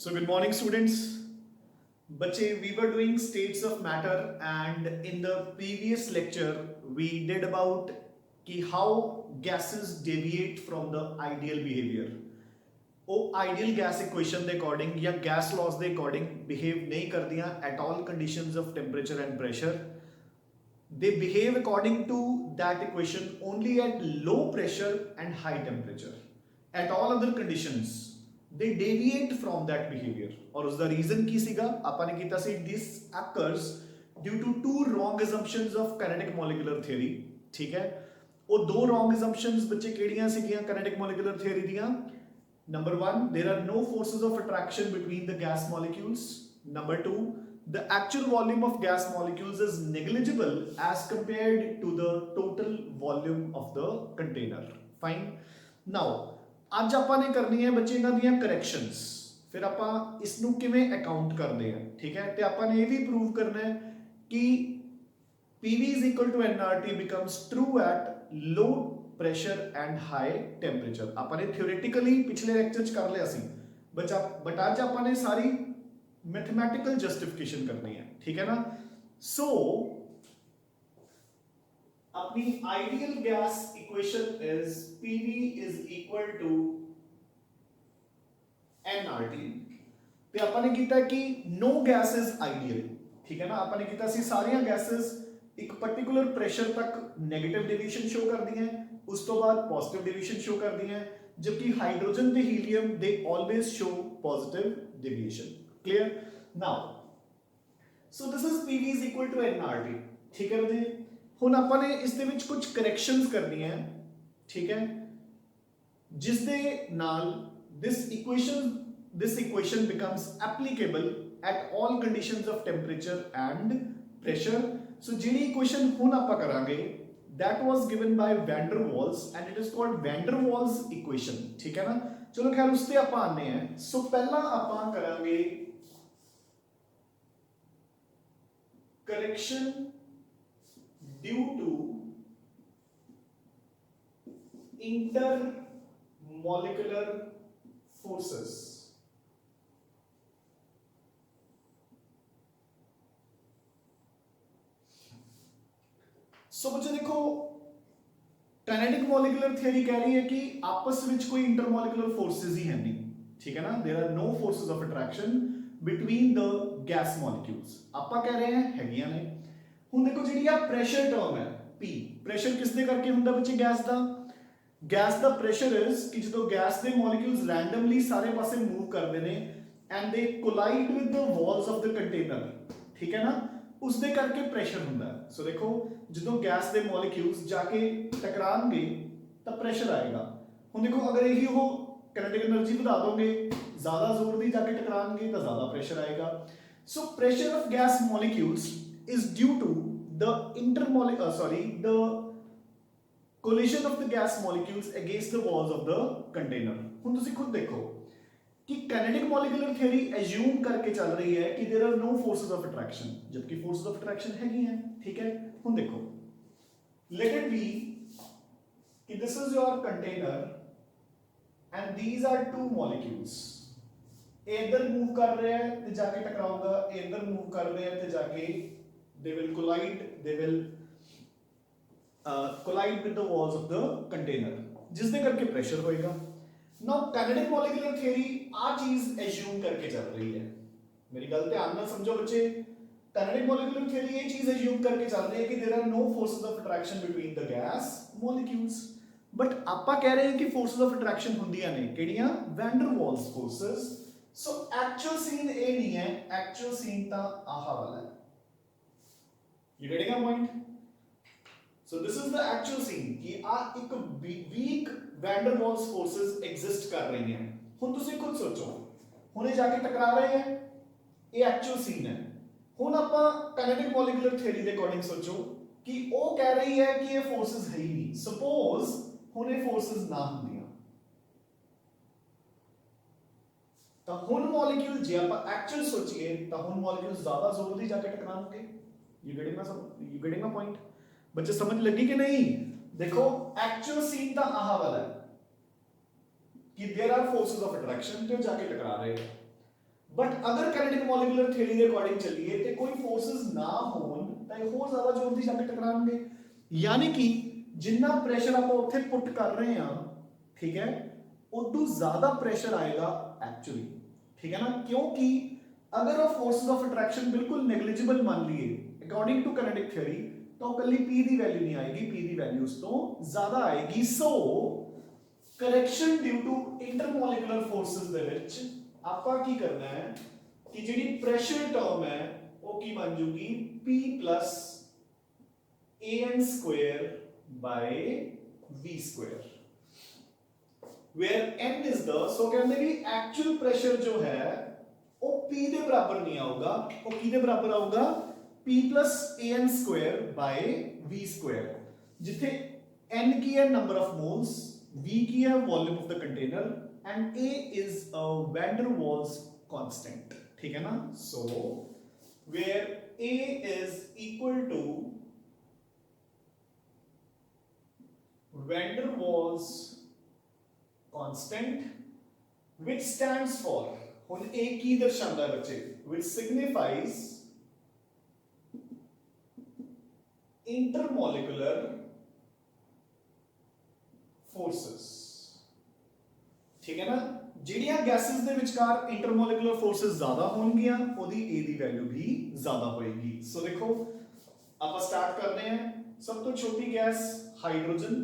So good morning students. बच्चे we were doing states of matter and in the previous lecture we did about कि how gases deviate from the ideal behavior. ਉਹ ideal gas equation ਦੇ according ਜਾਂ gas ਲਾਜ਼ ਦੇ according behave ਨਹੀਂ ਕਰਦੀਆਂ at all conditions of temperature and pressure they behave according to that equation only at low pressure and high temperature. At all other conditions they deviate from that behavior और उसका reason ਕੀ ਸੀਗਾ ਆਪਾਂ ਨੇ ਕੀਤਾ ਸੀ this occurs due to two wrong assumptions of kinetic molecular theory ਠੀਕ ਹੈ ਉਹ ਦੋ wrong assumptions ਬੱਚੇ ਕਿਹੜੀਆਂ ਸੀਗੀਆਂ kinetic molecular theory ਦੀਆਂ number 1 there are no forces of attraction between the gas molecules number 2 the actual volume of gas molecules is negligible as compared to the total volume of the container fine now ਅੱਜ ਆਪਾਂ ਨੇ ਕਰਨੀ ਹੈ ਬੱਚੇ ਇਹਨਾਂ ਦੀਆਂ corrections ਫਿਰ ਆਪਾਂ ਇਸ ਨੂੰ ਕਿਵੇਂ ਅਕਾਊਂਟ ਕਰਦੇ ਆ ਠੀਕ ਹੈ ਤੇ ਆਪਾਂ ਨੇ ਇਹ ਵੀ ਪ੍ਰੂਵ ਕਰਨਾ ਹੈ ਕਿ PV is equal to nRT becomes true at low pressure and high temperature ਆਪਾਂ ਨੇ ਥਿਓਰੇਟਿਕਲੀ ਪਿਛਲੇ ਲੈਕਚਰ ਚ ਕਰ ਲਿਆ ਸੀ ਬਟ ਅੱਜ ਆਪਾਂ ਨੇ ਸਾਰੀ मैथमेटिकल जस्टिफिकेशन करनी है ठीक है ना सो अपनी ideal gas equation is PV is equal to nRT ਤੇ ਆਪਾਂ ਨੇ ਕੀਤਾ ਕਿ no gas is ideal ਠੀਕ ਹੈ ਨਾ ਆਪਾਂ ਨੇ ਕੀਤਾ ਸੀ ਸਾਰੀਆਂ ਗੈਸਸ ਇੱਕ ਪਾਰਟਿਕੂਲਰ ਪ੍ਰੈਸ਼ਰ ਤੱਕ 네ਗੇਟਿਵ ਡਿਵੀਏਸ਼ਨ ਸ਼ੋ ਕਰਦੀਆਂ ਉਸ ਤੋਂ ਬਾਅਦ ਪੋਜ਼ਿਟਿਵ ਡਿਵੀਏਸ਼ਨ ਸ਼ੋ ਕਰਦੀਆਂ ਜਦਕਿ ਹਾਈਡਰੋਜਨ ਤੇ ਹੀਲੀਅਮ ਦੇ always show positive deviation clear now so this is PV is equal to nRT ठीक है बच्चे ਹੁਣ ਆਪਾਂ ਨੇ ਇਸ ਦੇ ਵਿੱਚ ਕੁਝ ਕਰੈਕਸ਼ਨਸ ਕਰਨੀਆਂ ਠੀਕ ਹੈ ਜਿਸ ਦੇ ਨਾਲ this equation becomes applicable at all conditions of temperature and pressure so ਜਿਹੜੀ ਇਕੁਏਸ਼ਨ ਹੁਣ ਆਪਾਂ ਕਰਾਂਗੇ that was given by van der Waals and it is called van der Waals equation ਠੀਕ ਹੈ ਨਾ ਚਲੋ ਖੈਰ ਉਸ ਤੇ ਆਪਾਂ ਆਨੇ ਆ ਸੋ ਪਹਿਲਾਂ ਆਪਾਂ ਕਰਾਂਗੇ correction due to intermolecular forces सो बच्चे देखो काइनेटिक मॉलिक्यूलर थ्योरी कह रही है कि आपस में कोई इंटरमॉलिक्यूलर फोर्सेस ही है नहीं ठीक है ना there are no forces of attraction between the gas molecules आपा कह रहे हैं हैगियां ने ਹੁਣ ਦੇਖੋ ਜਿਹੜੀ ਆ ਪ੍ਰੈਸ਼ਰ ਟਰਮ ਹੈ P ਪ੍ਰੈਸ਼ਰ ਕਿਸ ਦੇ ਕਰਕੇ ਹੁੰਦਾ ਬੱਚੇ ਗੈਸ ਦਾ ਪ੍ਰੈਸ਼ਰ ਇਜ਼ ਕਿ ਜਦੋਂ ਗੈਸ ਦੇ ਮੋਲੀਕਿਊਲਸ ਰੈਂਡਮਲੀ ਸਾਰੇ ਪਾਸੇ ਮੂਵ ਕਰਦੇ ਨੇ ਐਂਡ ਦੇ collide with the Waltz of the container ਠੀਕ ਹੈ ਨਾ ਉਸ ਦੇ ਕਰਕੇ ਪ੍ਰੈਸ਼ਰ ਹੁੰਦਾ ਹੈ ਸੋ ਦੇਖੋ ਜਦੋਂ ਗੈਸ ਦੇ ਮੋਲੀਕਿਊਲਸ ਜਾ ਕੇ ਟਕਰਾਣਗੇ ਤਾਂ ਪ੍ਰੈਸ਼ਰ ਆਏਗਾ ਹੁਣ ਦੇਖੋ ਅਗਰ ਇਹੀ ਉਹ ਕਾਈਨੈਟਿਕ એનર્ਜੀ ਵਧਾ ਦੋਗੇ ਜ਼ਿਆਦਾ ਜ਼ੋਰ ਦੀ ਜਾ ਕੇ ਟਕਰਾਣਗੇ ਤਾਂ ਜ਼ਿਆਦਾ ਪ੍ਰੈਸ਼ਰ ਆਏਗਾ so pressure of gas molecules is due to the the collision of the gas molecules against the walls of the container ਹੁਣ ਤੁਸੀਂ ਖੁਦ ਦੇਖੋ कि kinetic molecular theory assume करके चल रही है कि there are no forces of attraction जबकि forces of attraction हैगी हैं ठीक है ਹੁਣ देखो let it be कि this is your container and these are two molecules इधर मूव कर रहे हैं तो जाके टकराऊंगा इधर मूव कर रहे हैं तो जाके they will collide with the walls of the container जिससे करके प्रेशर होएगा now kinetic molecular theory आ चीज assume करके चल रही है मेरी गल ध्यान ਨਾਲ समझो बच्चे kinetic molecular theory ये चीज assume करके चल रही है कि there are no forces of attraction between the gas molecules but ਆਪਾਂ ਕਹਿ ਰਹੇ ਹਾਂ ਕਿ forces of attraction ਹੁੰਦੀਆਂ ਨੇ ਕਿਹੜੀਆਂ van der Waals forces so actual scene ਇਹ ਨਹੀਂ ਹੈ actual scene ਤਾਂ ਆਹ ਵਾਲਾ ਹੈ You getting a point? So this is the actual scene कि एक weak van der Waals forces exist कर रही हैं ਹੁਣ ਤੁਸੀਂ खुद सोचो ਹੁਣੇ ਜਾ ਕੇ ਟਕਰਾ ਰਹੇ हैं ਇਹ actual scene है ਹੁਣ ਆਪਾਂ kinetic molecular theory ਦੇ ਅਕੋਰਡਿੰਗ ਸੋਚੋ ਕਿ ਉਹ ਕਹਿ ਰਹੀ ਹੈ ਕਿ ਇਹ forces ਹੈ ਹੀ ਨਹੀਂ suppose ਹੁਣ ਇਹ forces ਨਾ ਹੁੰਦੀਆਂ ਤਾਂ ਹੁਣ molecule ਜੇ ਆਪਾਂ actual ਸੋਚੀਏ ਤਾਂ ਹੁਣ molecule ਜ਼ਿਆਦਾ ਜ਼ੋਰ ਦੀ ਜਾ ਕੇ ਟਕਰਾਉਣਗੇ You getting my point? बच्चे समझ लगी कि नहीं देखो एक्चुअल सीन था आहा वाला है कि there are forces of attraction जो जाके टकरा रहे हैं बट अगर काइनेटिक मॉलिक्यूलर थ्योरी ਦੇ ਅਕੋਰਡਿੰਗ ਚੱਲੀਏ ਤੇ ਕੋਈ ਫੋਰਸਸ ਨਾ ਹੋਣ ਤਾਂ ਇਹ ਹੋਰ ਜ਼ਿਆਦਾ ਜ਼ੋਰ ਦੀ ਜਾ ਕੇ ਟਕਰਾਉਣਗੇ, ਯਾਨੀ ਕਿ ਜਿੰਨਾ ਪ੍ਰੈਸ਼ਰ ਆਪਾਂ ਉੱਥੇ ਪੁੱਟ ਕਰ ਰਹੇ ਹਾਂ, ਠੀਕ ਹੈ, ਉਦੋਂ ਜ਼ਿਆਦਾ ਪ੍ਰੈਸ਼ਰ ਆਏਗਾ एक्चुअली, ठीक है ना, क्योंकि अगर आप फोर्सेस ऑफ अट्रैक्शन बिल्कुल नेग्लिजिबल मान लिए अकॉर्डिंग टू काइनेटिक थ्योरी, तो कल्ली P की वैल्यू नहीं आएगी, P की वैल्यू उस तो ज्यादा आएगी। So correction due to intermolecular forces दे विच ਆਪਾਂ ਕੀ ਕਰਨਾ ਹੈ कि ਜਿਹੜੀ ਪ੍ਰੈਸ਼ਰ ਟਰਮ ਹੈ ਉਹ ਕੀ ਬਣ ਜੂਗੀ P plus an square by v square, where n is the, so कहते हैं कि एक्चुअल प्रेशर जो है वो P के बराबर नहीं आऊगा, वो किसके बराबर आऊगा P plus an square by v square, जिथे n की है नंबर ऑफ मोल्स, v की है volume of the container and a is a van der Waals constant, ठीक है ना। so where a is equal to van der Waals constant, which stands for, ਹੁਣ ਇਹ ਕੀ ਦਰਸਾਉਂਦਾ ਹੈ ਬੱਚੇ, which signifies intermolecular forces, ਠੀਕ ਹੈ ਨਾ। ਜਿਹੜੀਆਂ ਗੈਸਸ ਦੇ ਵਿਚਕਾਰ ਇੰਟਰਮੋਲੀਕੂਲਰ ਫੋਰਸਸ ਜ਼ਿਆਦਾ ਹੋਣਗੀਆਂ ਉਹਦੀ A ਦੀ ਵੈਲਿਊ ਵੀ ਜ਼ਿਆਦਾ ਹੋਏਗੀ। ਸੋ ਦੇਖੋ ਆਪਾਂ ਸਟਾਰਟ ਕਰਦੇ ਹਾਂ, ਸਭ ਤੋਂ ਛੋਟੀ gas hydrogen,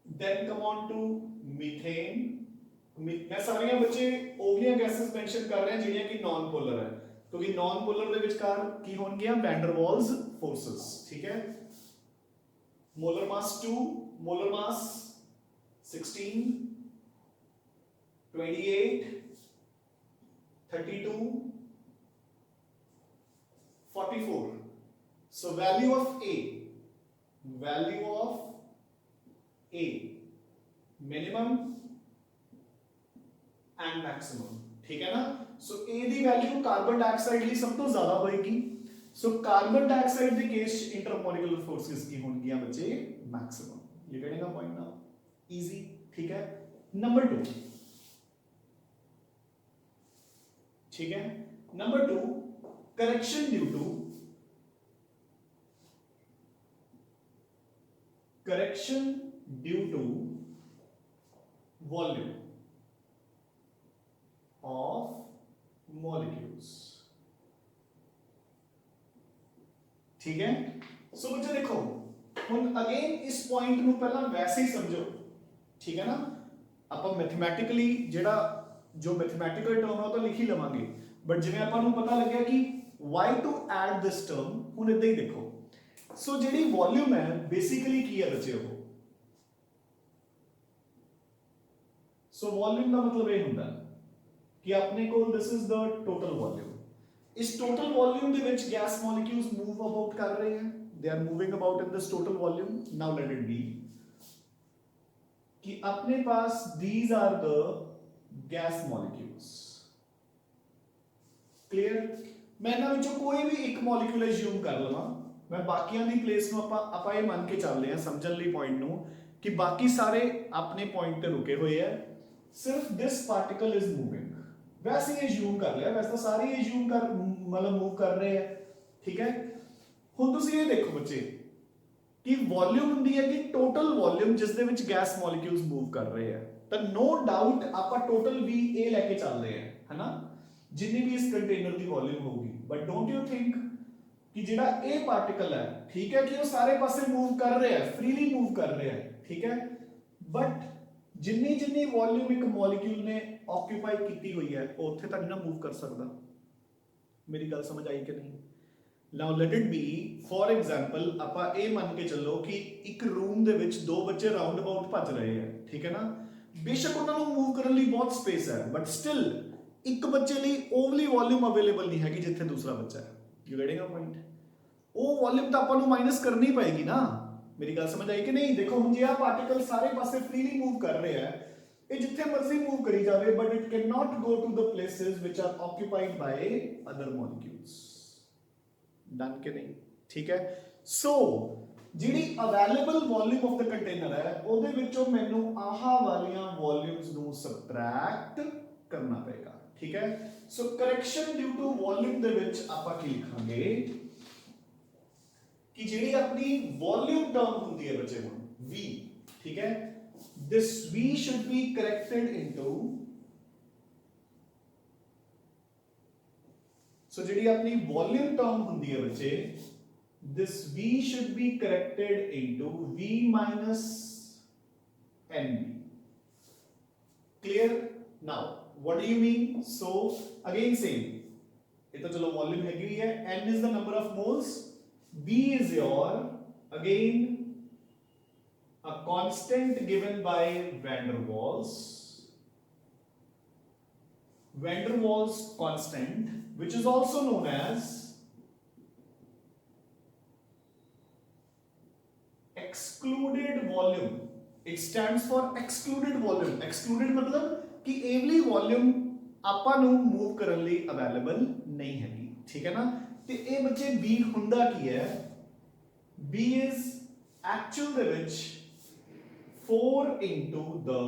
then come on to methane, मैं सारियां बच्चे ओवलियां गैसेस मेंशन कर रहे हैं ਜਿਹੜੀਆਂ ਕਿ नॉन पोलर है, क्योंकि नॉन पोलर ਦੇ ਵਿਚਕਾਰ ਕੀ ਹੋਣਗੀਆਂ ਵੈਨ ਡਰ ਵਾਲਸ ਫੋਰਸਸ, ਠੀਕ ਹੈ। Molar mass 2, molar mass 16, 28, 32, 44, so value of A minimum and maximum, ठीक है ना। सो A the value carbon dioxide ਲਈ ਸਭ ਤੋਂ ਜ਼ਿਆਦਾ ਹੋਏਗੀ। सो कार्बन डाइऑक्साइड ਦੇ ਕੇਸ इंटरमोलिकुलर फोर्सेस की होंगी बच्चे मैक्सिमम, ये getting a point now, easy, ठीक है। नंबर 2, ठीक है, number 2 correction due to volume of molecules, ठीक है। सो बच्चे देखो ਹੁਣ अगेन इस पॉइंट ਨੂੰ ਪਹਿਲਾਂ वैसे ही समझो, ठीक है ना। ਆਪਾਂ मैथमेटिकली ਜਿਹੜਾ जो मैथमेटिकल टर्म है ਉਹ ਤਾਂ ਲਿਖ ਹੀ ਲਵਾਂਗੇ, बट ਜਿਵੇਂ ਆਪਾਂ ਨੂੰ ਪਤਾ ਲੱਗਿਆ कि why to add this term, ਹੁਣ ਇਦਾਂ ਹੀ ਦੇਖੋ। सो ਜਿਹੜੀ वॉल्यूम है बेसिकली ਕੀ ਹੈ ਬੱਚੇ, ਉਹ सो वॉल्यूम का मतलब ये होता है कि अपने को this is the total volume, इस टोटल वॉल्यूम दे विच गैस मॉलिक्यूल्स मूव अबाउट कर रहे हैं, they are moving about in this total volume. Now let it be कि अपने पास these are the gas molecules, clear. मैं इन्हां विचों कोई भी एक मॉलिक्यूल अज्यूम कर लवां, मैं बाकियां दी प्लेस ਨੂੰ ਆਪਾਂ ਇਹ ਮੰਨ ਕੇ ਚੱਲਦੇ ਹਾਂ ਸਮਝਣ ਲਈ पॉइंट ਨੂੰ कि बाकी सारे अपने पॉइंट ਤੇ रुके हुए हैं, सिर्फ दिस पार्टिकल इज मूविंग, वैसे ही अज्यूम कर लिया, वैसे तो सारे अज्यूम कर मतलब मूव कर रहे हैं, ठीक है। ਹੁਣ ਤੁਸੀਂ ਇਹ ਦੇਖੋ ਬੱਚੇ कि वॉल्यूम ਹੁੰਦੀ ਹੈ कि टोटल वॉल्यूम जिस ਦੇ ਵਿੱਚ गैस मॉलिक्यूल्स मूव कर रहे हैं, ਤਾਂ नो डाउट ਆਪਾਂ टोटल भी ए ਲੈ ਕੇ ਚੱਲ ਰਹੇ हैं, है ना, जिन्नी भी इस कंटेनर ਦੀ वॉल्यूम होगी। बट डोंट यू थिंक कि ਜਿਹੜਾ ए पार्टिकल है, ठीक है, कि वो सारे पासे मूव कर रहे हैं, फ्रीली मूव कर रहे हैं, ठीक है, बट जिन्नी जिन्नी वॉल्यूम एक मॉलिक्यूल ने ऑक्यूपाई की हुई है वो उत्थे तक ना मूव कर सकता। मेरी गल समझ आई कि नहीं। Now let it B for example आपां ये मान के चलो कि एक रूम दे विच दो बच्चे राउंड अबाउट भज रहे हैं, ठीक है ना, बेशक उन्होंने मूव करने लिए बहुत स्पेस है, बट स्टिल एक बच्चे लिए ओवली वॉल्यूम अवेलेबल नहीं हैगी जिथे दूसरा बच्चा है। You getting a point. वो वॉल्यूम तो आपां नूं माइनस करनी पएगी ना। मेरी गल समझ आई कि नहीं। देखो हुण जे आ पार्टिकल सारे पासे फ्रीली मूव कर रहे हैं, ये जिथे मर्जी मूव करी जावे, but it can not go to the places which are occupied by other molecules. Done के नहीं, ठीक है। सो जिहड़ी available volume of the container है ਉਹਦੇ ਵਿੱਚੋਂ ਮੈਨੂੰ ਆਹ ਵਾਲੀਆਂ वॉल्यूम्स ਨੂੰ सबट्रैक्ट करना पएगा। ठीक है। सो करेक्शन ड्यू टू वॉल्यूम ਦੇ ਵਿੱਚ ਆਪਾਂ ਕੀ ਲਿਖਾਂਗੇ कि ਜਿਹੜੀ ਆਪਣੀ वॉल्यूम टर्म ਹੁੰਦੀ ਹੈ ਬੱਚੇ ਹੁਣ v, ठीक है, this v should be corrected into, so ਜਿਹੜੀ ਆਪਣੀ वॉल्यूम टर्म ਹੁੰਦੀ ਹੈ ਬੱਚੇ, this v should be corrected into v minus nb. Clear? Now what do you mean? So again same, ये तो चलो वॉल्यूम है ही है, n is the number of moles, b is your again a constant given by van der Waals constant, which is also known as excluded volume. It stands for excluded volume. Excluded मतलब कि एवली volume ਆਪਾਂ ਨੂੰ move ਕਰਨ ਲਈ available ਨਹੀਂ ਹੈਗੀ, ਠੀਕ ਹੈ ਨਾ। ਤੇ ਇਹ ਬੱਚੇ b ਹੁੰਦਾ ਕੀ ਹੈ, b is actual ਦੇ ਵਿੱਚ 4 into the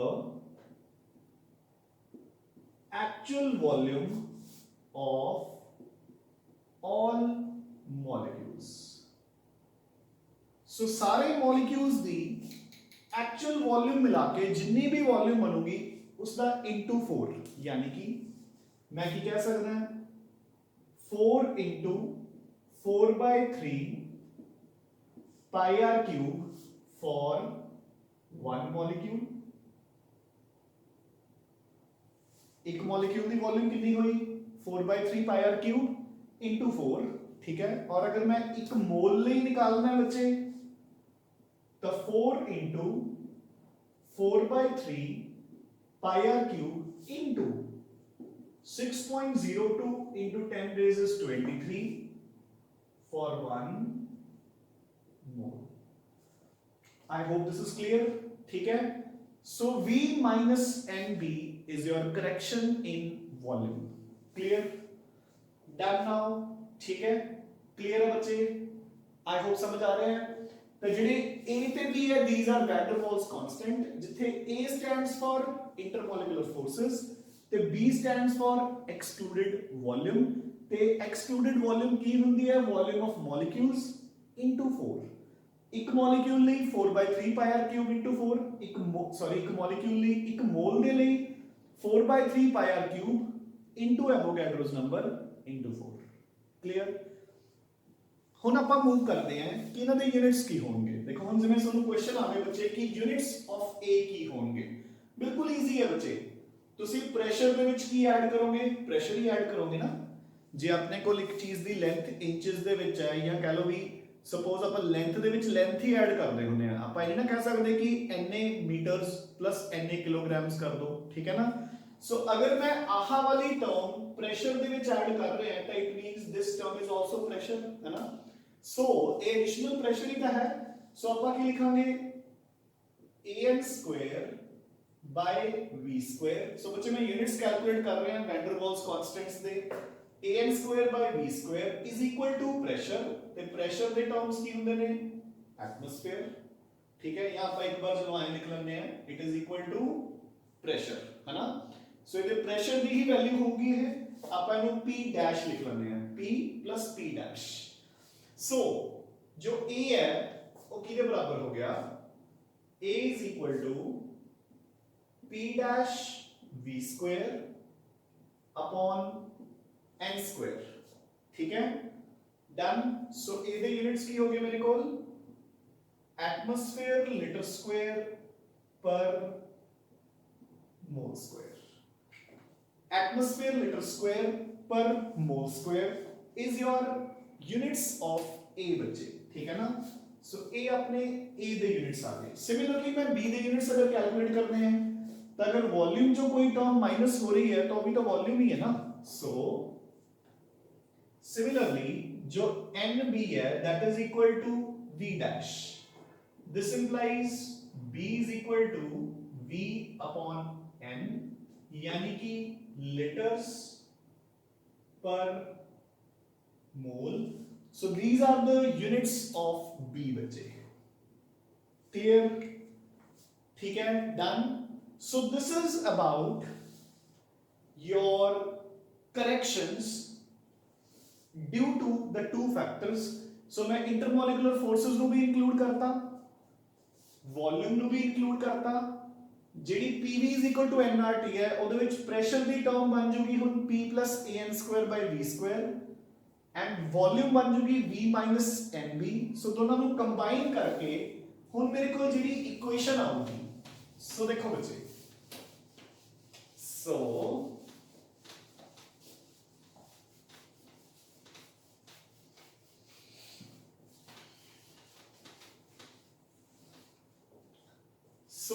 actual volume of all molecules. So सारे molecules ਦੀ actual volume मिला के जितनी भी volume बनूगी उसका into 4, यानी कि मैं की कह सकता है 4 into 4 by 3 pi r cube for one molecule. एक मॉलिक्यूल की वॉल्यूम कितनी हुई 4 by 3 pi r cube into 4, ठीक है। और अगर मैं एक मोल लिए निकालना है बच्चे तो 4 into 4 by 3 pi r cube into 6.02 into 10 raised to 23 for 1 mole. I hope this is clear, ठीक है। So V minus NB is your correction in volume. Clear? Done now, ठीक है। Clear है बच्चे? I hope समझ आ रहे हैं। तो जिन्हें A ते B है, these are van der Waals constant. जिथे A stands for intermolecular forces, ते B stands for excluded volume. ते excluded volume की हुंदी है volume of molecules into 4. एक मॉलिक्यूल ਲਈ 4 by 3 pi r cube into 4, ਇੱਕ ਮੋਲੀਕਿਊਲ ਲਈ ਇੱਕ ਮੋਲ ਦੇ ਲਈ 4 by 3 pi r cube into Avogadro's number into 4. Clear? ਹੁਣ ਆਪਾਂ ਮੂਵ ਕਰਦੇ ਹਾਂ ਕਿ ਇਹਨਾਂ ਦੇ ਯੂਨਿਟਸ ਕੀ ਹੋਣਗੇ। ਦੇਖੋ ਹੁਣ ਜਿਵੇਂ ਤੁਹਾਨੂੰ ਕੁਐਸਚਨ ਆਵੇ ਬੱਚੇ ਕਿ ਯੂਨਿਟਸ ਆਫ A ਕੀ ਹੋਣਗੇ, ਬਿਲਕੁਲ ਈਜ਼ੀ ਹੈ ਬੱਚੇ। ਤੁਸੀਂ ਪ੍ਰੈਸ਼ਰ ਦੇ ਵਿੱਚ ਕੀ ਐਡ ਕਰੋਗੇ, ਪ੍ਰੈਸ਼ਰ ਹੀ ਐਡ ਕਰੋਗੇ ਨਾ। ਜੇ ਆਪਣੇ ਕੋਲ ਇੱਕ ਚੀਜ਼ ਦੀ ਲੈਂਥ ਇੰਚਸ ਦੇ ਵਿੱਚ ਹੈ ਜਾਂ ਕਹ ਲਓ ਵੀ सपोज आप लेंथ दे विच लेंथ ही ऐड करते होंगे, आप ये ना कह सकते कि एने मीटर्स प्लस एने किलोग्राम्स कर दो, ठीक है ना। सो अगर मैं आहा वाली टर्म प्रेशर दे विच ऐड कर रहे हैं तो it means this term is also pressure, है ना। सो ए एडिशनल प्रेशर ही तो है। सो आप की लिखांगे an square by v square. So बच्चे मैं यूनिट्स कैलकुलेट कर रहे हैं वैन डर वाल्स कांस्टेंट्स दे, an square by v square is equal to pressure, ਤੇ pressure ਦੇ terms ਕੀ ਹੁੰਦੇ ਨੇ atmosphere, ठीक है। यहां ਆਪਾਂ ਇੱਕ ਵਾਰ ਜਦੋਂ ਆਏ ਲਿਖ ਲੈਂਦੇ ਆ it is equal to pressure, है ना। ਸੋ ਇਹਦੇ pressure ਦੀ ਹੀ ਵੈਲਿਊ ਹੋਊਗੀ ਇਹ, ਆਪਾਂ ਇਹਨੂੰ p dash ਲਿਖ ਲੈਂਦੇ ਆ, p plus p dash। ਸੋ ਜੋ a ਹੈ ਉਹ ਕਿਹਦੇ ਬਰਾਬਰ ਹੋ ਗਿਆ, a is equal to p dash v square upon n square, ठीक है। डन। सो ए दे यूनिट्स की हो गए मेरे को atmosphere litre square per mole square. Atmosphere litre square per mole square is your units of a बच्चे, ठीक है ना। सो ए अपने ए दे यूनिट्स आ गए। सिमिलरली मैं बी दे यूनिट्स अगर कैलकुलेट करने हैं तो अगर वॉल्यूम जो कोई टर्म माइनस हो रही है तो अभी तो वॉल्यूम ही है ना। सो सिमिलरली जो NB है that is equal to V dash, this implies B is equal to V upon N, यानी कि liters per mole। So these are the units of B बच्चे, clear, ठीक है। done। So this is about your corrections due to the two factors. So मैं intermolecular forces ਨੂੰ भी include करता, volume ਨੂੰ भी include करता, ਜਿਹੜੀ PV is equal to nRT ਹੈ ਉਹਦੇ ਵਿੱਚ pressure ਦੀ term ਬਣ ਜੂਗੀ ਹੁਣ P plus AN square by V square and volume ਬਣ ਜੂਗੀ V minus NB। so ਦੋਨਾਂ ਨੂੰ combine ਕਰਕੇ ਹੁਣ ਮੇਰੇ ਕੋਲ ਜਿਹੜੀ equation ਆਊਗੀ, so ਦੇਖੋ ਬੱਚੇ, so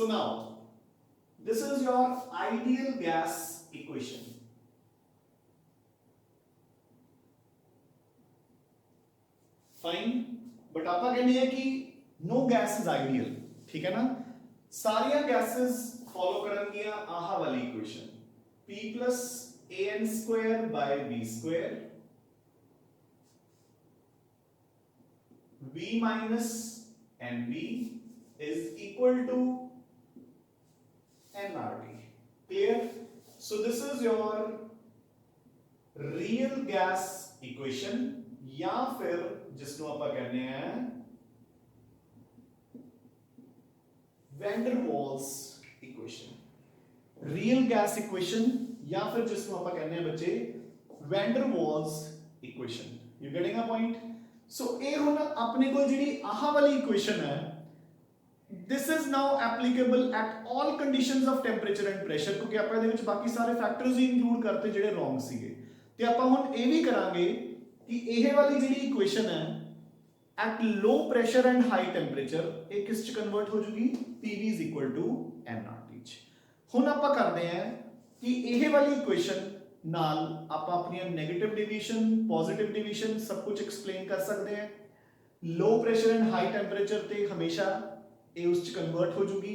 now this is your ideal gas equation। fine, but ਆਪਾਂ ਕਹਿੰਦੇ ਆ ਕਿ no gas is ideal, ठीक है ना। सारिया gases follow करनगियां आहा वाली equation, P plus AN square by V square V minus NB is equal to nRT। clear? so this is your real gas equation या फिर जिसको ਆਪਾਂ कहने हैं van der Waals equation. Real gas equation या फिर जिसको ਆਪਾਂ कहने हैं बच्चे van der Waals equation. You getting a point? So ਇਹ ਹੁਣ ਆਪਣੇ ਕੋਲ ਜਿਹੜੀ ਆਹ ਵਾਲੀ ਇਕੁਏਸ਼ਨ ਹੈ, this is now applicable at all conditions of temperature and pressure, ਕਿਉਂਕਿ ਆਪਾਂ ਇਹਦੇ ਵਿੱਚ ਬਾਕੀ ਸਾਰੇ ਫੈਕਟਰਸ ਹੀ ਇਨਕਲੂਡ ਕਰਤੇ ਜਿਹੜੇ ਰੋਂਗ ਸੀਗੇ। ਤੇ ਆਪਾਂ ਹੁਣ ਇਹ ਵੀ ਕਰਾਂਗੇ ਕਿ ਇਹ ਵਾਲੀ ਜਿਹੜੀ ਇਕੁਏਸ਼ਨ ਹੈ at low pressure and high temperature ਇਹ ਕਿਸ ਚ ਕਨਵਰਟ ਹੋ ਜੂਗੀ, PV is equal to nRT ਚ। ਹੁਣ ਆਪਾਂ ਕਰਦੇ ਹਾਂ ਕਿ ਇਹ ਵਾਲੀ ਇਕੁਏਸ਼ਨ ਨਾਲ ਆਪਾਂ ਆਪਣੀਆਂ ਨੈਗੇਟਿਵ ਡਿਵੀਜ਼ਨ, ਪੋਜ਼ਿਟਿਵ ਡਿਵੀਜ਼ਨ ਸਭ ਕੁਝ ਐਕਸਪਲੇਨ ਕਰ ਸਕਦੇ ਹਾਂ। लो प्रेशर एंड हाई टेम्परेचर ਤੇ ਹਮੇਸ਼ਾ ਇਹ ਉਸ ਚ ਕਨਵਰਟ ਹੋ ਜੂਗੀ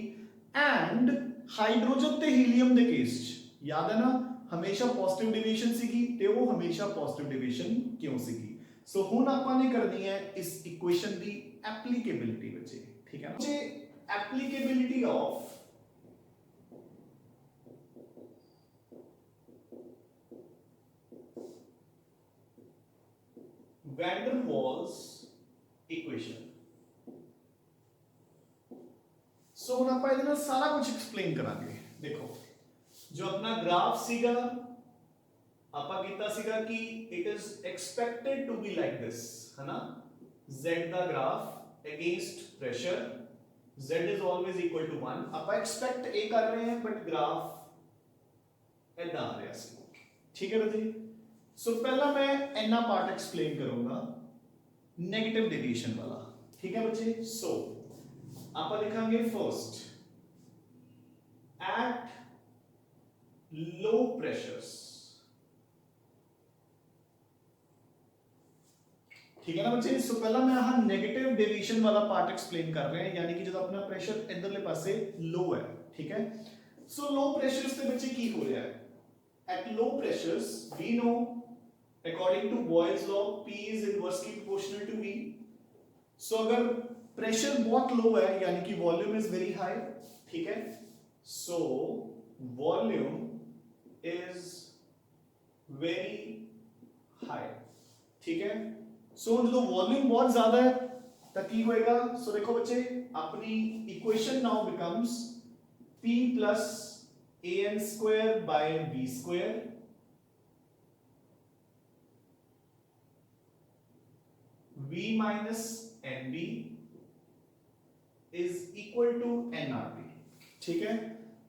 ਐਂਡ ਹਾਈਡਰੋਜਨ ਤੇ ਹੀਲੀਅਮ ਦੇ ਕੇਸ ਚ ਯਾਦ ਹੈ ਨਾ ਹਮੇਸ਼ਾ ਪੋਜ਼ਿਟਿਵ ਡਿਵੀਜ਼ਨ ਸੀਗੀ ਤੇ ਉਹ ਹਮੇਸ਼ਾ ਪੋਜ਼ਿਟਿਵ ਡਿਵੀਜ਼ਨ ਕਿਉਂ ਸੀਗੀ। ਸੋ ਹੁਣ ਆਪਾਂ ਨੇ ਕਰਨੀ ਹੈ ਇਸ ਇਕੁਏਸ਼ਨ ਦੀ ਐਪਲੀਕੇਬਿਲਿਟੀ ਬੱਚੇ, ਠੀਕ ਹੈ ਨਾ। ਜੇ applicability of van der Waals equation. So ਹੁਣ ਆਪਾਂ ਇਹਦੇ ਨਾਲ ਸਾਰਾ ਕੁਝ ਐਕਸਪਲੇਨ ਕਰਾਂਗੇ। ਦੇਖੋ ਜੋ ਆਪਣਾ ਗ੍ਰਾਫ ਸੀਗਾ ਆਪਾਂ ਕੀਤਾ ਸੀਗਾ ਕਿ it is expected to be like this, ਹੈ ਨਾ। z ਦਾ graph against pressure z is always equal to 1। ਆਪਾਂ ਐਕਸਪੈਕਟ ਇਹ ਕਰ ਰਹੇ ਹਾਂ ਬਟ ਗ੍ਰਾਫ ਇਦਾਂ ਆ ਰਿਹਾ ਸੀ, ਠੀਕ ਹੈ ਜੀ। सो पहला मैं इतना पार्ट एक्सप्लेन करूंगा नेगेटिव डेविएशन वाला, ठीक है बच्चे। सो आप लिखेंगे फर्स्ट एट लो प्रेशर्स, ठीक है ना बच्चे। सो पहला मैं यहां नेगेटिव डेविएशन वाला पार्ट एक्सप्लेन कर रहे हैं, यानी कि जब अपना प्रेशर इधरले पासे लो है, ठीक है। सो लो प्रेशर्स पे बच्चे की हो रहा है at low pressures we know according to Boyle's law P is inversely proportional to V। so अगर प्रेशर बहुत लो है यानी कि वॉल्यूम इज वेरी हाई, ठीक है। so volume is very high, ठीक है। so जो वॉल्यूम बहुत ज्यादा है तो की होएगा। so देखो बच्चे अपनी equation now becomes P plus AN square by V square V minus NB is equal to nRT, ठीक है।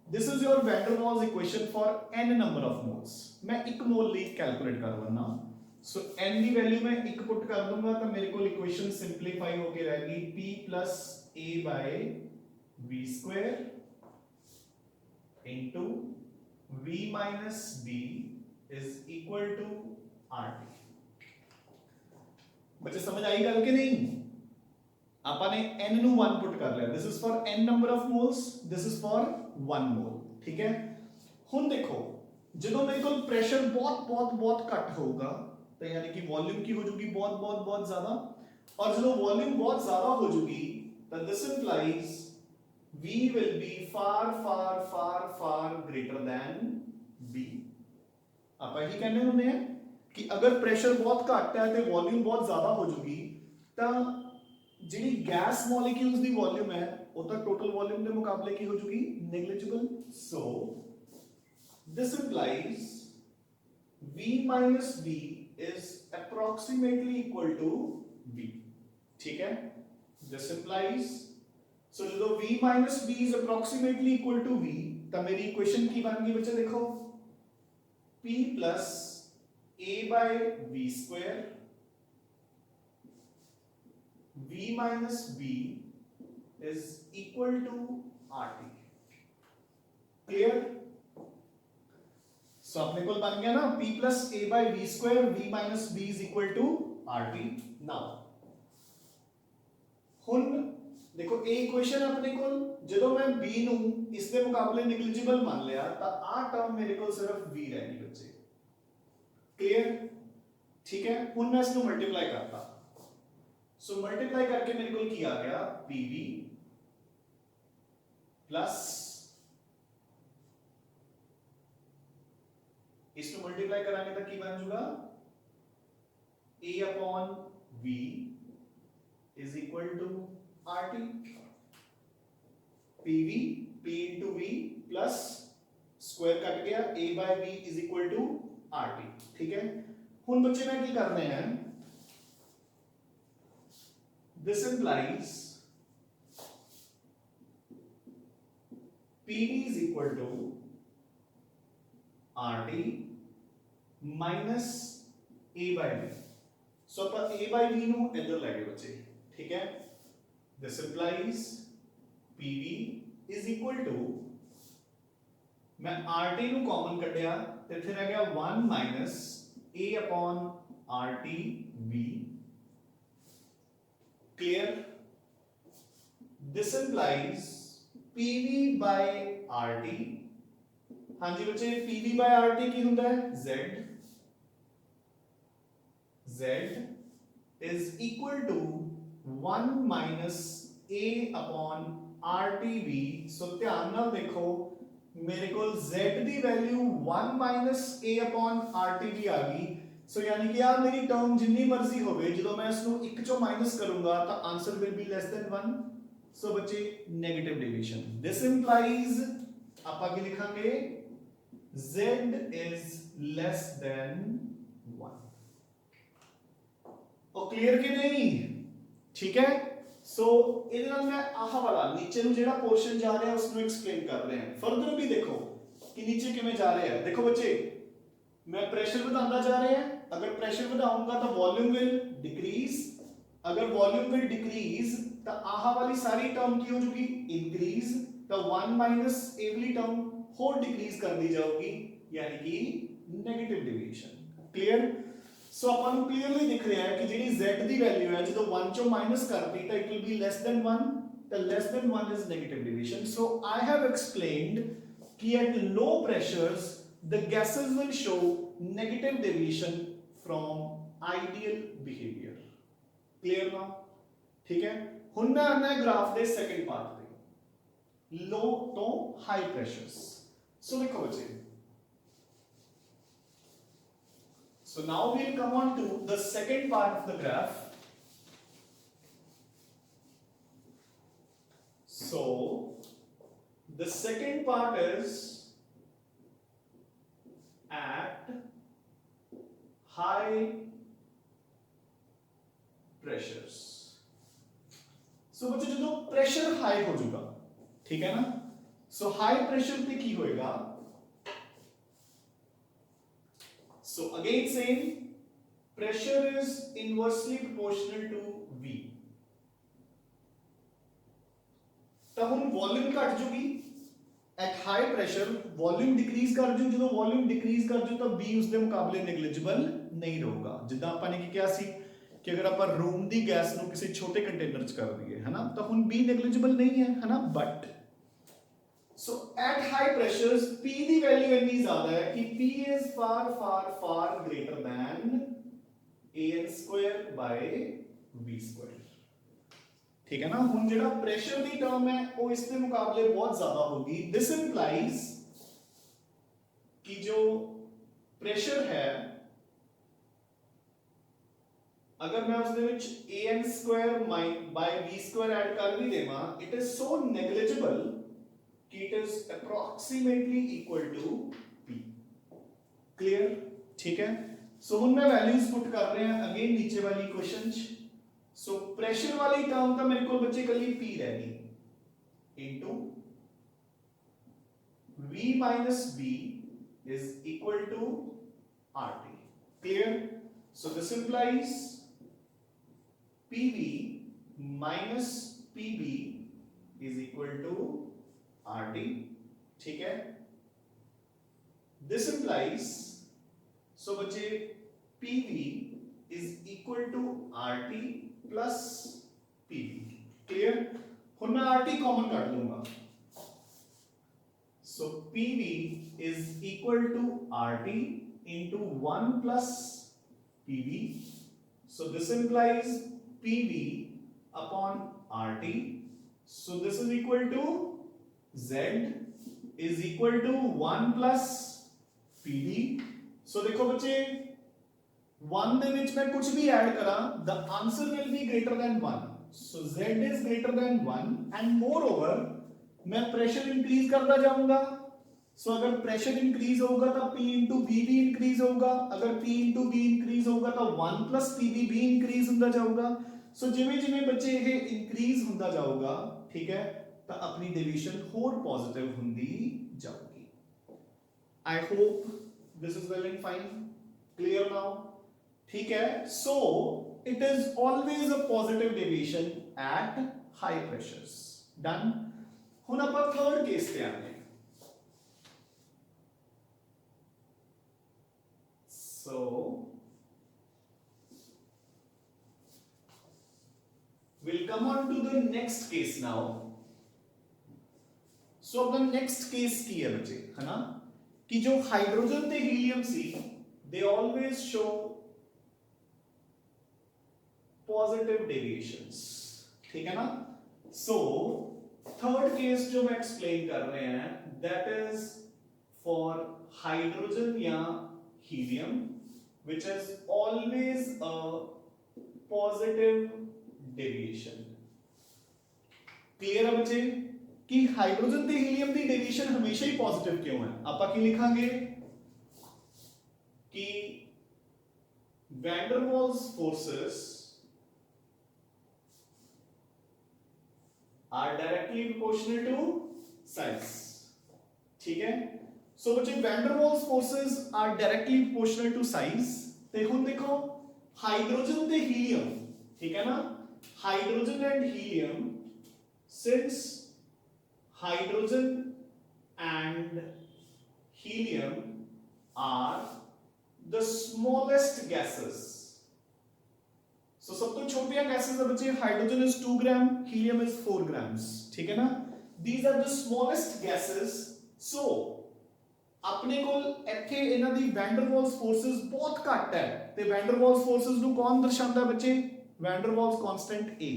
This is your van der Waals equation for n number of moles। मैं एक मोल ਲਈ कैलकुलेट कर रहा हूं। सो n ਦੀ value मैं एक पुट कर दूंगा तो मेरे को इक्वेशन सिंपलीफाई होके रहेगी P plus A by V square into V minus B is equal to RT। बच्चे समझ आई गल कि नहीं? आपने n ਨੂੰ 1 पुट कर लिया, this is for n number of moles, this is for 1 मोल, ठीक है। ਹੁਣ देखो ਜਦੋਂ ਮੇਰੇ ਕੋਲ प्रेशर बहुत घट होगा तो यानी कि वॉल्यूम की हो जाएगी बहुत ज्यादा, और ਜਦੋਂ वॉल्यूम बहुत ज्यादा हो जाएगी तो this implies V will be far greater than B। ਆਪਾਂ ਇਹੀ ਕਹਿੰਦੇ ਹੁੰਦੇ ਆ ਕਿ ਅਗਰ ਪ੍ਰੈਸ਼ਰ ਬਹੁਤ ਘੱਟ ਹੈ ਤੇ ਵੋਲਿਊਮ ਬਹੁਤ ਜ਼ਿਆਦਾ ਹੋ ਜੂਗੀ ਤਾਂ ਜਿਹੜੀ ਗੈਸ ਮੋਲੀਕਿਊਲਸ ਦੀ ਵੋਲਿਊਮ ਹੈ ਉਹ ਤਾਂ ਟੋਟਲ ਵੋਲਿਊਮ ਦੇ ਮੁਕਾਬਲੇ ਕੀ ਹੋ ਜੂਗੀ ਨੈਗਲੀਜੀਬਲ ਸੋ this implies V minus V is approximately equal to V ठीक है this implies so जो V minus V is approximately equal to V तो मेरी इक्वेशन की बन गई बच्चे देखो P plus A by V square V minus V is equal to RT clear so अपने को बन गया ना P plus A by V square V minus V is equal to RT now ਹੁਣ देखो A इक्वेशन अपने को ਜਦੋਂ मैं B ਨੂੰ ਇਸ ਦੇ ਮੁਕਾਬਲੇ ਨੈਗਲੀਜੀਬਲ ਮੰਨ ਲਿਆ ਤਾਂ ਆ ਟਰਮ ਮੇਰੇ ਕੋਲ ਸਿਰਫ V ਰਹਿ ਗਈ ਬੱਚੇ ਕਲੀਅਰ ਠੀਕ ਹੈ ਹੁਣ ਮੈਂ ਇਸ ਨੂੰ ਮਲਟੀਪਲਾਈ ਕਰਤਾ ਸੋ ਮਲਟੀਪਲਾਈ ਕਰਕੇ ਮੇਰੇ ਕੋਲ ਕੀ ਆ ਗਿਆ PV प्लस इसको मल्टीप्लाई कराएंगे तो की बन जाएगा A upon V is equal to RT PV P into V plus square cut गया A by V is equal to RT ठीक है हुन बच्चे मैं की करने हैं this implies PV is equal to RT minus A by V. So ਆਪਾਂ A by V ਨੂੰ ਇੱਧਰ ਲੈ ਗਏ ਬੱਚੇ ਠੀਕ ਹੈ this implies PV is equal to मैं RT ਨੂੰ ਕਾਮਨ ਕੱਢਿਆ ਤੇ ਇੱਥੇ ਰਹਿ ਗਿਆ 1 minus A upon RT V clear this implies PV by RT ਹਾਂਜੀ ਬੱਚੇ PV by RT ਕੀ ਹੁੰਦਾ ਹੈ Z is equal to 1 minus A upon RTV ਸੋ ਧਿਆਨ ਨਾਲ ਦੇਖੋ ਮੇਰੇ ਕੋਲ Z the value 1 minus A upon RTV ਆ ਗਈ ਸੋ ਯਾਨੀ ਕਿ ਆ ਮੇਰੀ ਟਰਮ ਜਿੰਨੀ ਮਰਜ਼ੀ ਹੋਵੇ ਜਦੋਂ ਮੈਂ ਇਸ ਨੂੰ 1 ਚੋਂ ਮਾਈਨਸ ਕਰੂੰਗਾ ਤਾਂ answer will be less than 1 ਸੋ ਬੱਚੇ ਨੈਗੇਟਿਵ ਡੇਵੀਏਸ਼ਨ ਦਿਸ ਇੰਪਲਾਈਜ਼ ਆਪਾਂ ਕੀ ਲਿਖਾਂਗੇ Z is less than 1 ਉਹ ਕਲੀਅਰ ਕਿ ਨਹੀਂ ਠੀਕ ਹੈ ਸੋ ਇਹਦੇ ਨਾਲ ਮੈਂ ਆਹ ਵਾਲਾ ਨੀਚੇ ਨੂੰ ਜਿਹੜਾ ਪੋਰਸ਼ਨ ਜਾ ਰਿਹਾ ਉਸ ਨੂੰ ਐਕਸਪਲੇਨ ਕਰ ਰਹੇ ਹਾਂ ਫਰਦਰ ਵੀ ਦੇਖੋ ਕਿ ਨੀਚੇ ਕਿਵੇਂ ਜਾ ਰਿਹਾ ਹੈ ਦੇਖੋ ਬੱਚੇ मैं प्रेशर ਵਧਾਉਂਦਾ ਜਾ ਰਿਹਾ ਹੈ अगर प्रेशर ਵਧਾਉਂਗਾ ਤਾਂ वॉल्यूम विल डिक्रीज अगर वॉल्यूम विल डिक्रीज ਤਾਂ ਆਹ ਵਾਲੀ ਸਾਰੀ ਟਰਮ ਕੀ ਹੋ ਜੂਗੀ इंक्रीज ਤਾਂ 1 ਮਾਈਨਸ ਇਹ ਵਾਲੀ ਟਰਮ ਹੋਰ डिक्रीज ਕਰਦੀ ਜਾਊਗੀ ਯਾਨੀ ਕਿ 네ਗੇਟਿਵ ਡੇਵੀਏਸ਼ਨ ਕਲੀਅਰ ਸੋ ਆਪਾਂ ਨੂੰ ਕਲੀਅਰਲੀ ਦਿਖ ਰਿਹਾ ਹੈ ਕਿ ਜਿਹੜੀ z ਦੀ ਵੈਲਿਊ ਹੈ ਜਦੋਂ 1 ਚੋਂ ਮਾਈਨਸ ਕਰਤੀ ਤਾਂ it will be less than 1 ਤਾਂ less than 1 is negative deviation so I have explained ਕਿ at low pressures the gases will show negative deviation from ideal behavior clear now ठीक है ਹੁਣ ਮੈਂ ਆਣਾ ਹੈ ਗ੍ਰਾਫ ਦੇ ਸੈਕੰਡ ਪਾਰਟ ਤੇ low ਤੋਂ high pressures so ਦੇਖੋ ਬੱਚੇ so now we'll come on to the second part of the graph so the second part is at high pressures so बच्चे जो pressure high हो जाएगा ठीक है ना so high pressure पे की होएगा so again same pressure is inversely proportional to V तो हम वॉल्यूम घट जूगी at high pressure volume decrease कर जू ਜਦੋਂ वॉल्यूम डिक्रीज कर जू ਤਾਂ B ਉਸ ਦੇ ਮੁਕਾਬਲੇ ਨੈਗਲੀਜੀਬਲ ਨਹੀਂ ਰਹੂਗਾ ਜਿੱਦਾਂ ਆਪਾਂ ਨੇ ਕੀ ਕਿਹਾ ਸੀ ਕਿ ਅਗਰ ਆਪਾਂ ਰੂਮ ਦੀ ਗੈਸ ਨੂੰ ਕਿਸੇ ਛੋਟੇ ਕੰਟੇਨਰ 'ਚ ਕਰ ਦਈਏ ਹੈਨਾ ਤਾਂ ਹੁਣ B ਨੈਗਲੀਜੀਬਲ ਨਹੀਂ ਹੈ ਹੈਨਾ but so at high pressures P the value ਇੰਨੀ ਜ਼ਿਆਦਾ ਹੈ ਕਿ P is far greater than AN square by V square ठीक है ना ਹੁਣ ਜਿਹੜਾ ਪ੍ਰੈਸ਼ਰ ਦੀ ਟਰਮ ਹੈ ਉਹ ਇਸ ਦੇ ਮੁਕਾਬਲੇ ਬਹੁਤ ਜ਼ਿਆਦਾ ਹੋਗੀ this implies कि जो प्रेशर है अगर मैं उसदे विच an square by v square add कर भी देवा it is so negligible कि it is approximately equal to p clear ठीक है सो हुन मैं वैल्यूज पुट कर रहे हैं अगेन नीचे वाली इक्वेशन सो प्रेशर वाली टर्म तो मेरे को बच्चे कली p रह गई into v minus b is equal to rt clear so this implies PV minus PB is equal to RT ठीक है this implies so बच्चे PV is equal to RT plus PB clear ਹੁਣ मैं RT common काट लूंगा so PV is equal to RT into 1 plus PB so this implies PV upon RT so this is equal to Z is equal to 1 plus PV so देखो बच्चे 1 दे विच मैं कुछ भी add करा the answer will be greater than 1 so Z is greater than 1 and moreover मैं pressure increase करता जाऊंगा सो अगर प्रेशर इंक्रीज होगा तो P into V भी इंक्रीज होगा अगर P into V इंक्रीज होगा तो 1 plus PV भी इंक्रीज होता जाऊगा सो जिवें जिवें बच्चे ये इंक्रीज होता जाऊगा ठीक है तो अपनी डेविएशन होर पॉजिटिव होंदी जाऊगी I hope this is well and fine clear now ठीक है so it is always a positive deviation at high pressures done हुन आपां थर्ड केस ते आने so we'll come on to the next case now so अपना next case की है बच्चे है ना कि जो हाइड्रोजन ते हीलियम सी they always show positive deviations ठीक है ना so third case जो मैं explain कर रहे हैं that is for hydrogen या helium which is always a positive deviation clear है बच्चे कि हाइड्रोजन ते हीलियम दी डेविएशन हमेशा ही पॉजिटिव क्यों है आपा की लिखांगे कि van der Waals forces are directly proportional to size ठीक है सो बच्चे van der Waals forces are directly proportional to size ते हुन देखो हाइड्रोजन ते हीलियम ठीक है ना hydrogen and helium since hydrogen and helium are the smallest gases so सब तो छोटियां गैसेस है बच्चे hydrogen is 2 gram helium is 4 grams ठीक है ना these are the smallest gases so अपने कोल ਇੱਥੇ ਇਹਨਾਂ ਦੀ ਵੈਨ ਡਰ ਵਾल्स फोर्सेस बहुत ਘੱਟ ਹੈ ਤੇ ਵੈਨ ਡਰ ਵਾल्स फोर्सेस ਨੂੰ ਕੌਣ ਦਰਸਾਉਂਦਾ ਬੱਚੇ ਵੈਨ ਡਰ ਵਾल्स ਕਾਂਸਟੈਂਟ a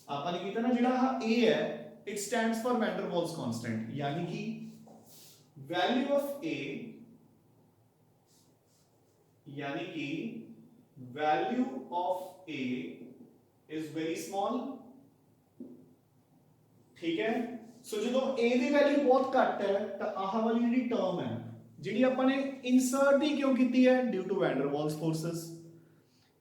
ਆਪਾਂ ਨੇ ਕੀਤਾ ਨਾ ਜਿਹੜਾ a ਹੈ it stands for van der Waals constant यानी कि value of a यानी कि value of a is very small ठीक है सो जो a ਦੀ वैल्यू बहुत ਘੱਟ ਹੈ ਤਾਂ ਆਹ ਵਾਲੀ ਜਿਹੜੀ ਟਰਮ ਹੈ ਜਿਹੜੀ ਆਪਾਂ ਨੇ ਇਨਸਰਟ ਹੀ ਕਿਉਂ ਕੀਤੀ ਹੈ ਡਿਊ ਟੂ ਵੈਨ ਡਰ ਵਾल्स फोर्सेस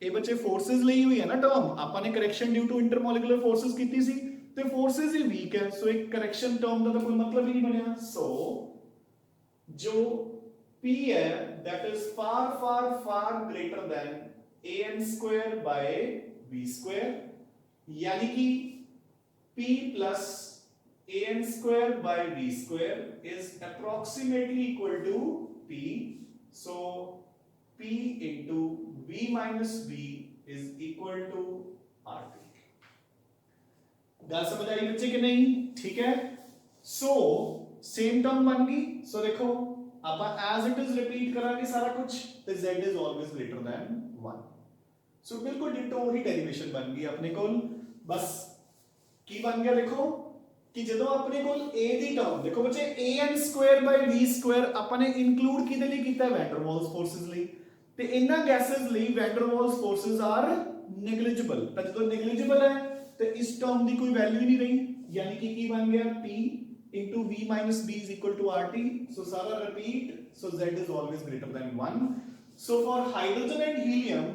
ਇਹ ਬੱਚੇ फोर्सेस ਲਈ ਹੋਈ ਹੈ ਨਾ ਟਰਮ ਆਪਾਂ ਨੇ correction due to intermolecular forces ਕੀਤੀ ਸੀ ਤੇ फोर्सेस ही वीक है सो एक करेक्शन टर्म का तो कोई मतलब ही नहीं बनया सो जो p है that is far far far greater than an square by b square यानी कि p plus an square by b square is approximately equal to p so p into v minus b is equal to rt गल समझ आई बच्चे कि नहीं ठीक है so same term बन गई सो देखो आप एज इट इज रिपीट करांगे सारा कुछ तो z is always greater than 1 सो बिल्कुल डिटो ही डेरिवेशन बन गई अपने को बस की बन गया देखो कि ਜਦੋਂ ਆਪਣੇ ਕੋਲ a ਦੀ ਟਰਮ ਦੇਖੋ ਬੱਚੇ an² / v² ਆਪਾਂ ਨੇ ਇਨਕਲੂਡ ਕਿਹਦੇ ਲਈ ਕੀਤਾ ਵੈਨ ਡਰ ਵਾਲਸ ਫੋਰਸਸ ਲਈ ਤੇ ਇਹਨਾਂ ਗੈਸਸ ਲਈ ਵੈਨ ਡਰ ਵਾਲਸ ਫੋਰਸਸ ਆਰ ਨੈਗਲੀਜੀਬਲ ਤਾਂ ਜਦੋਂ ਨੈਗਲੀਜੀਬਲ ਹੈ ਤੇ ਇਸ ਟਰਮ ਦੀ ਕੋਈ ਵੈਲਿਊ ਨਹੀਂ ਰਹੀ यानी कि ਕੀ ਬਣ ਗਿਆ p into v minus b is equal to rt so सारा repeat so z is always greater than 1 so for hydrogen and helium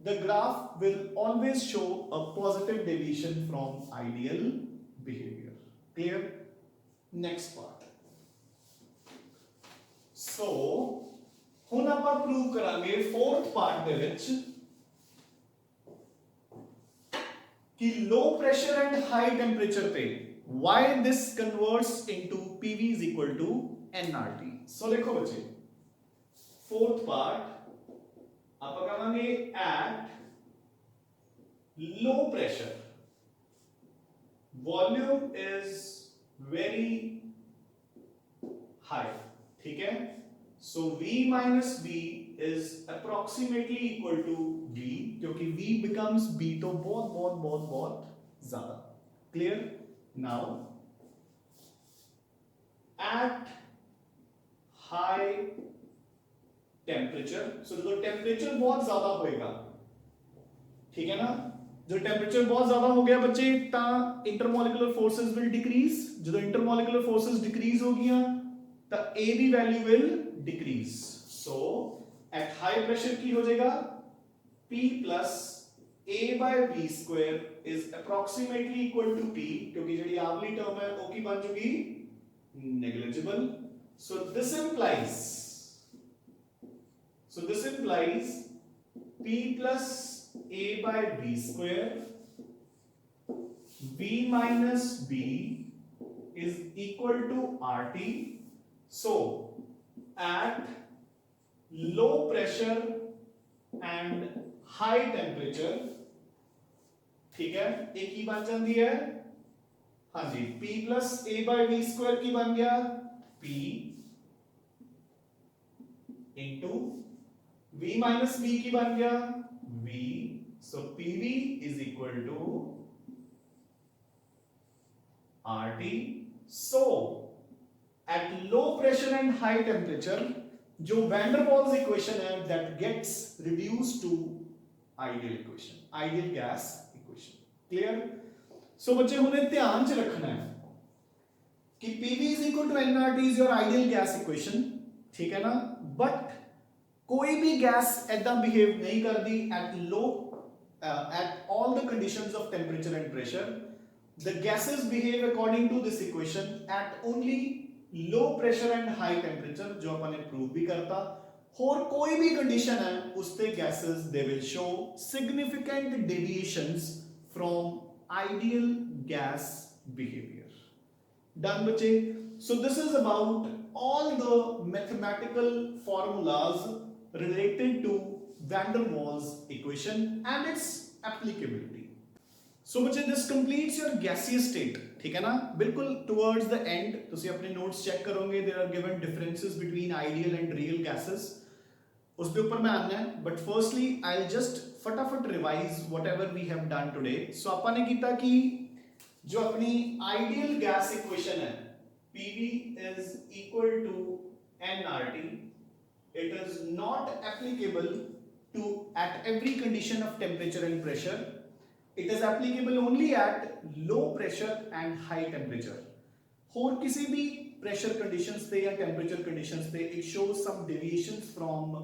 the graph will always show a positive deviation from ideal behavior clear next part so ਹੁਣ ਆਪਾਂ prove ਕਰਾਂਗੇ fourth part ਦੇ ਵਿੱਚ कि low pressure and high temperature पे why this converts into PV is equal to nRT. So देखो बच्चे fourth part आप कहेंगे at low pressure volume is very high ठीक है so V minus B is approximately equal to V क्योंकि V becomes B तो बहुत ज़्यादा clear now at high temperature so जो temperature बहुत ज़्यादा होएगा ठीक है ना जो temperature बहुत ज़्यादा हो गया बच्चे ता intermolecular forces will decrease जो intermolecular forces decrease हो गया ता A की value will decrease so at high pressure की हो जाएगा P plus A by V square is approximately equal to P क्योंकि जड़ी आगली टर्म है वो की बन चुकी negligible so this implies P plus A by V square V minus B is equal to RT so at low pressure and high temperature ठीक है एक ही बन जाती है हाँ जी P plus A by V square की बन गया P into V minus B की बन गया V so PV is equal to RT so at low pressure and high temperature जो वैन डर वाल्स इक्वेशन है that gets reduced to ideal gas equation clear so बच्चे हुने ध्यान च रखना है कि PV is equal to nRT is your ideal gas equation ठीक है ना बट कोई भी गैस ऐदा बिहेव नहीं करती at all the conditions of temperature and pressure the gases behave according to this equation at only low pressure and high temperature जो अपन ने prove भी करता और कोई भी कंडीशन है उसते gases they will show significant deviations from ideal gas behaviour done बच्चे so this is about all the mathematical formulas related to van der Waals equation and its applicability so बच्चे this completes your gaseous state ठीक है ना बिल्कुल towards the end तुसी अपने notes check करोगे there are given differences between ideal and real gases उसके ऊपर मैं आना है but firstly I will just फटाफट revise whatever we have done today so अपन ने कीता कि जो अपनी आइडियल गैस इक्वेशन है PV is equal to nRT it is not applicable to at every condition of temperature and pressure it is applicable only at low pressure and high temperature और किसी भी pressure conditions पे या temperature conditions पे it shows some deviations from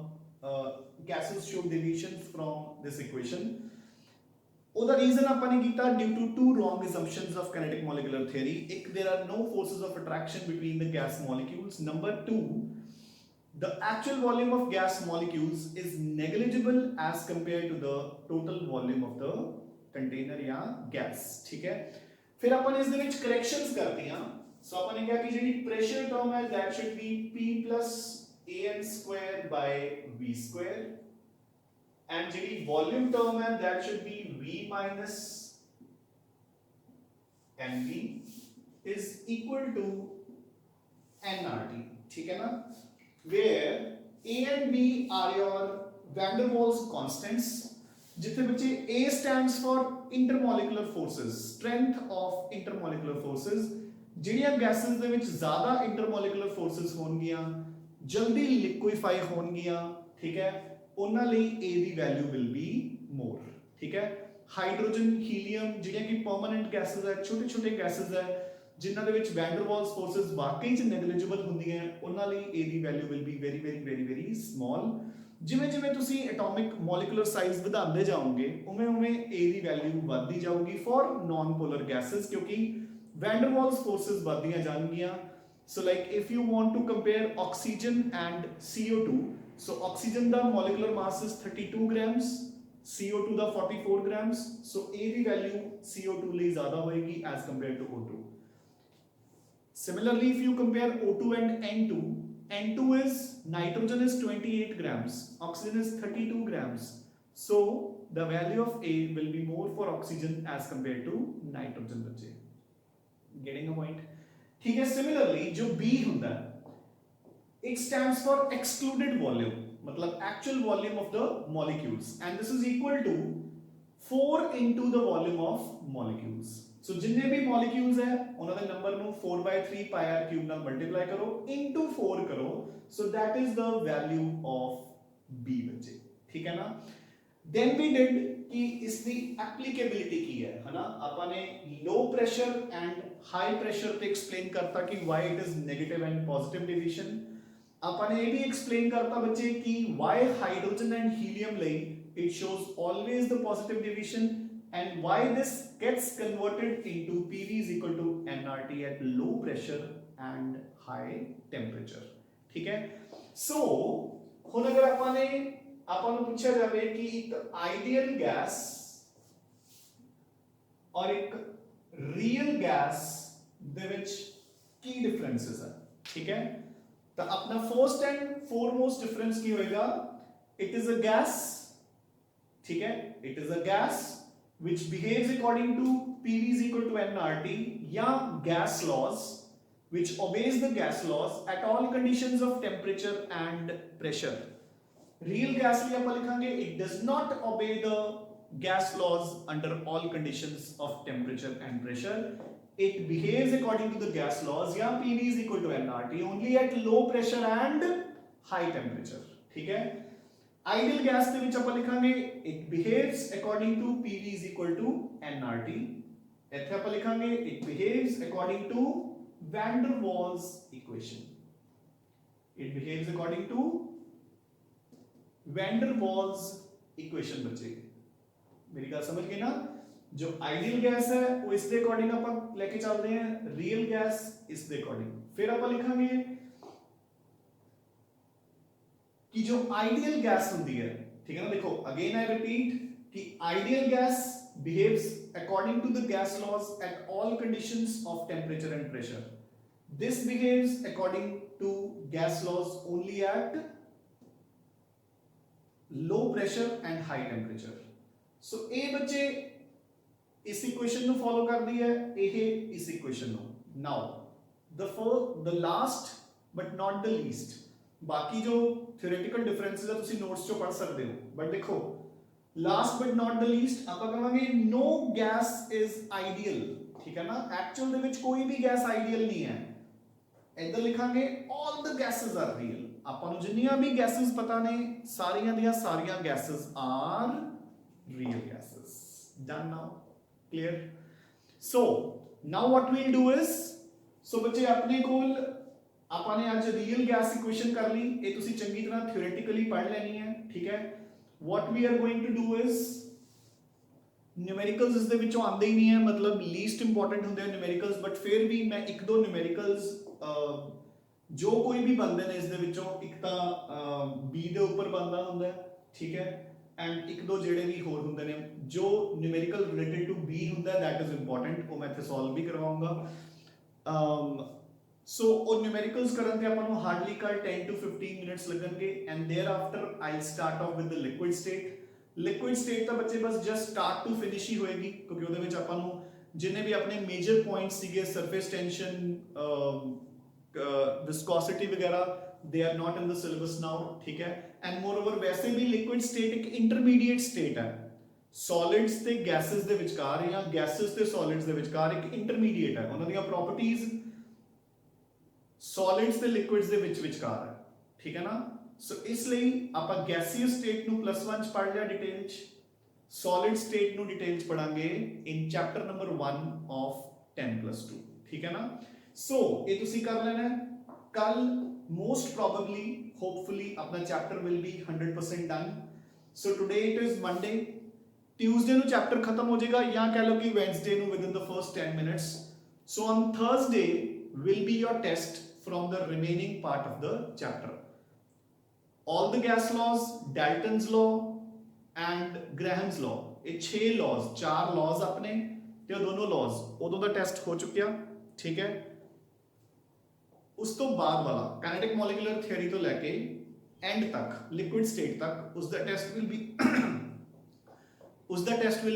gases show deviations from this equation ਉਹਦਾ reason ਆਪਾਂ ਨੇ ਕੀਤਾ due to two wrong assumptions of kinetic molecular theory ਇੱਕ there are no forces of attraction between the gas molecules number two the actual volume of gas molecules is negligible as compared to the total volume of the container या gas ठीक है फिर अपन इस दे विच corrections करते हैं सो अपन ने कहा कि जेडी प्रेशर टर्म है that should be P plus AN² by V square and जेडी वॉल्यूम टर्म है that should be V minus NV is equal to nRT ठीक है ना where A and B are your van der Waals constants जिथे बच्चे A stands for intermolecular forces strength of intermolecular forces ਜਿਹੜੀਆਂ gases ਦੇ ਵਿੱਚ ਜ਼ਿਆਦਾ ਇੰਟਰਮੋਲੀਕੂਲਰ ਫੋਰਸਸ ਹੋਣਗੀਆਂ, ਜਲਦੀ ਲਿਕੁਇਫਾਈ ਹੋਣਗੀਆਂ, ਠੀਕ ਹੈ, ਉਹਨਾਂ ਲਈ A the value will be more, ਠੀਕ ਹੈ। ਹਾਈਡਰੋਜਨ, ਹੀਲੀਅਮ ਜਿਹੜੀਆਂ ਕਿ ਪਰਮਾਨੈਂਟ ਗੈਸਸ ਹੈ, ਛੋਟੇ ਛੋਟੇ ਗੈਸਸ ਹੈ, ਜਿਨ੍ਹਾਂ ਦੇ ਵਿੱਚ ਵੈਨ ਡਰ ਵਾਲਸ ਫੋਰਸਸ ਵਾਕਈ ਚ ਨੈਗਲੀਜੀਬਲ ਹੁੰਦੀਆਂ, ਉਹਨਾਂ ਲਈ A the value will be very very very very small. ਜਿਵੇਂ ਜਿਵੇਂ ਤੁਸੀਂ ਐਟੋਮਿਕ ਮੋਲੀਕੂਲਰ ਸਾਈਜ਼ ਵਧਾਉਂਦੇ ਜਾਓਗੇ, ਉਵੇਂ ਉਵੇਂ A ਦੀ ਵੈਲਿਊ ਵੱਧਦੀ ਜਾਊਗੀ ਫॉर ਨॉन ਪੋਲਰ ਗੈਸਸ, ਕਿਉਂਕਿ ਵੈਨ ਡਰ ਵਾਲਸ ਫੋਰਸਸ ਵੱਧਦੀਆਂ ਜਾਣਗੀਆਂ। So like if you want to compare oxygen and CO2, so oxygen the molecular mass is 32 grams, CO2 the 44 grams, so A the value CO2 ਲਈ ਜ਼ਿਆਦਾ ਹੋਏਗੀ as compared to O2. Similarly, if you compare O2 and N2, N2 is nitrogen is 28 grams, oxygen is 32 grams, so the value of A will be more for oxygen as compared to nitrogen. बच्चे getting a point? ठीक है। Similarly जो B होता है, it stands for excluded volume, मतलब actual volume of the molecules, and this is equal to 4 into the volume of molecules. So जिन्ने भी molecules है उन्हों दे number ਨੂੰ 4/3 pi r cube ਨਾਲ multiply करो into 4 करो, so that is the value of B बच्चे, ठीक है ना। Then we did कि इसकी एप्लीकेबिलिटी की है ना, ਆਪਾਂ ਨੇ लो प्रेशर एंड हाई प्रेशर पे एक्सप्लेन करता कि why it is negative and positive division। ਆਪਾਂ ਨੇ ਇਹ ਵੀ एक्सप्लेन करता बच्चे कि why hydrogen and helium ਲਈ it shows always the positive division and why this gets converted into PV is equal to nRT at low pressure and high temperature, ठीक है। So ਹੁਣ ਅਗਰ ਆਪਾਂ ਨੂੰ ਪੁੱਛਿਆ ਜਾਵੇ ਕਿ ਇੱਕ ਆਈਡੀਅਲ ਗੈਸ ਔਰ ਇੱਕ ਰੀਅਲ ਗੈਸ ਦੇ ਵਿੱਚ ਕੀ ਡਿਫਰੈਂਸਸ ਹੈ, ਠੀਕ ਹੈ। ਤਾਂ ਆਪਣਾ ਫਰਸਟ ਐਂਡ ਫੋਰਮੋਸਟ ਡਿਫਰੈਂਸ ਕੀ ਹੋਏਗਾ, ਇਟ ਇਜ਼ ਅ ਗੈਸ, ठीक है, it is a gas which behaves according to PV is equal to nRT या gas laws which obeys the gas laws at all conditions of temperature and pressure। real gas लिए अपन लिखेंगे it does not obey the gas laws under all conditions of temperature and pressure, it behaves according to the gas laws या PV is equal to nRT only at low pressure and high temperature, ठीक है। Ideal gas के विच अपन लिखांगे it behaves according to PV is equal to nRT, ਇੱਥੇ ਆਪਾਂ ਲਿਖਾਂਗੇ it behaves according to van der Waals equation, it behaves according to van der Waals equation। बच्चे मेरी बात समझ गए ना, जो आइडियल गैस है वो इसके अकॉर्डिंग अपन लेके चलते हैं, रियल गैस इसके अकॉर्डिंग। फिर अपन लिखांगे कि जो आइडियल गैस होती है, ठीक है ना, देखो अगेन आई रिपीट कि ideal gas behaves according to the gas laws at all conditions of temperature and pressure, this behaves according to gas laws only at low pressure and high temperature. So ए बच्चे इस equation ਨੂੰ follow करती है, ਇਹ इस equation ਨੂੰ। Now the last but not the least, बाकी जो थ्योरेटिकल डिफरेंसेस है ਤੁਸੀਂ ਨੋਟਸ ਚੋਂ ਪੜ ਸਕਦੇ ਹੋ, ਬਟ ਦੇਖੋ last but not the least ਆਪਾਂ ਕਹਾਂਗੇ ਨੋ ਗੈਸ ਇਜ਼ ਆਈਡੀਅਲ, ਠੀਕ ਹੈ ਨਾ। ਐਕਚੁਅਲ ਦੇ ਵਿੱਚ ਕੋਈ ਵੀ ਗੈਸ ਆਈਡੀਅਲ ਨਹੀਂ ਹੈ, ਇੱਧਰ ਲਿਖਾਂਗੇ all the gases are real। ਆਪਾਂ ਨੂੰ ਜਿੰਨੀਆਂ ਵੀ ਗੈਸਸ ਪਤਾ ਨੇ ਸਾਰੀਆਂ ਦੀਆਂ ਸਾਰੀਆਂ gases are real gases। done now, clear? so now what we'll do is, so ਬੱਚੇ ਆਪਣੇ ਕੋਲ ਆਪਾਂ ਨੇ ਅੱਜ ਰੀਅਲ ਗੈਸ ਇਕੁਏਸ਼ਨ ਕਰ ਲਈ, ਇਹ ਤੁਸੀਂ ਚੰਗੀ ਤਰ੍ਹਾਂ ਥਿਓਰੇਟਿਕਲੀ ਪੜ੍ਹ ਲੈਣੀ ਹੈ, ਠੀਕ ਹੈ। what we are going to do is numericals ਇਸ ਦੇ ਵਿੱਚੋਂ ਆਉਂਦੇ ਹੀ ਨਹੀਂ ਹੈ, ਮਤਲਬ ਲੀਸਟ ਇੰਪੋਰਟੈਂਟ ਹੁੰਦੇ ਆ ਨਿਊਮੈਰੀਕਲਸ, ਬਟ ਫਿਰ ਵੀ ਮੈਂ ਇੱਕ ਦੋ ਨਿਊਮੈਰੀਕਲਸ ਜੋ ਕੋਈ ਵੀ ਬਣਦੇ ਨੇ ਇਸ ਦੇ ਵਿੱਚੋਂ, ਇੱਕ ਤਾਂ ਬੀ ਦੇ ਉੱਪਰ ਬਣਦਾ ਹੁੰਦਾ ਹੈ, ਠੀਕ ਹੈ, ਐਂਡ ਇੱਕ ਦੋ ਜਿਹੜੇ ਵੀ ਹੋਰ ਹੁੰਦੇ ਨੇ ਜੋ ਨਿਊਮੈਰੀਕਲ ਰਿਲੇਟਡ ਟੂ ਬੀ ਹੁੰਦਾ, ਦੈਟ ਇਜ਼ ਇੰਪੋਰਟੈਂਟ, ਉਹ ਮੈਂ ਇੱਥੇ ਸੋਲਵ ਵੀ ਕਰਵਾਉਂਗਾ। सो और न्यूमेरिकल्स करन ते अपन हार्डली कर 10 to 15 मिनट्स लगणगे, and thereafter I start off with the liquid state. Liquid state ਤਾਂ ਬੱਚੇ ਬਸ ਜਸਟ ਸਟਾਰਟ ਟੂ ਫਿਨਿਸ਼ ਹੀ ਹੋਏਗੀ, ਕਿਉਂਕਿ ਉਹਦੇ ਵਿੱਚ ਆਪਾਂ ਨੂੰ ਜਿੰਨੇ ਵੀ ਆਪਣੇ ਮੇਜਰ ਪੁਆਇੰਟਸ ਸੀਗੇ, ਸਰਫੇਸ ਟੈਂਸ਼ਨ, ਵਿਸਕੋਸਿਟੀ ਵਗੈਰਾ, they are not in the syllabus now, ठीक है। and moreover वैसे भी लिक्विड स्टेट एक इंटरमीडिएट स्टेट है, ਸੋਲਿਡਸ ਤੇ ਗੈਸਸ ਦੇ ਵਿਚਕਾਰ ਜਾਂ ਗੈਸਸ ਤੇ ਸੋਲਿਡਸ ਦੇ ਵਿਚਕਾਰ ਇੱਕ ਇੰਟਰਮੀਡੀਏਟ ਹੈ, ਉਹਨਾਂ ਦੀਆਂ ਪ੍ਰੋਪਰਟੀਜ਼ ਸੋਲਿਡਸ ਤੇ ਲਿਕੁਇਡਸ ਦੇ ਵਿਚਕਾਰ ਹੈ, ਠੀਕ ਹੈ ਨਾ। ਸੋ ਇਸ ਲਈ ਆਪਾਂ ਗੈਸੀਅਸ ਸਟੇਟ ਨੂੰ +1 ਚ ਪੜ੍ਹ ਲਿਆ ਡਿਟੇਲ ਚ, ਸੋਲਿਡ ਸਟੇਟ ਨੂੰ ਡਿਟੇਲ ਚ ਪੜਾਂਗੇ ਇਨ ਚੈਪਟਰ ਨੰਬਰ 1 ਆਫ 10+2, ਠੀਕ ਹੈ ਨਾ। ਸੋ ਇਹ ਤੁਸੀਂ ਕਰ ਲੈਣਾ ਹੈ। ਕੱਲ most probably hopefully ਆਪਣਾ chapter will be 100% done. So today it is Monday. Tuesday ਨੂੰ ਚੈਪਟਰ ਖਤਮ ਹੋ ਜਾਏਗਾ ਜਾਂ ਕਹਿ ਲਓ ਕਿ Wednesday ਨੂੰ within the first 10 minutes. So on Thursday will be your test from the remaining part of the chapter. All the gas laws, Dalton's law and Graham's law, ਇਹ 6 laws, 4 laws ਆਪਣੇ ਤੇ ਉਹ ਦੋਨੋਂ laws ਉਦੋਂ ਦਾ test ਹੋ ਚੁੱਕਿਆ, ਠੀਕ ਹੈ। ਉਸ ਤੋਂ ਬਾਅਦ ਵਾਲਾ ਕਾਈਨੈਟਿਕ ਮੋਲੀਕੂਲਰ ਥਿਊਰੀ ਤੋਂ ਲੈ ਕੇ ਐਂਡ ਤੱਕ ਲਿਕੁਇਡ ਸਟੇਟ ਤੱਕ ਉਸ ਦਾ test will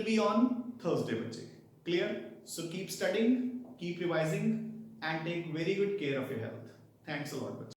be on Thursday ਬੱਚੇ, clear? So keep studying, keep revising and take very good care of your health. Thanks a lot ਬੱਚੇ।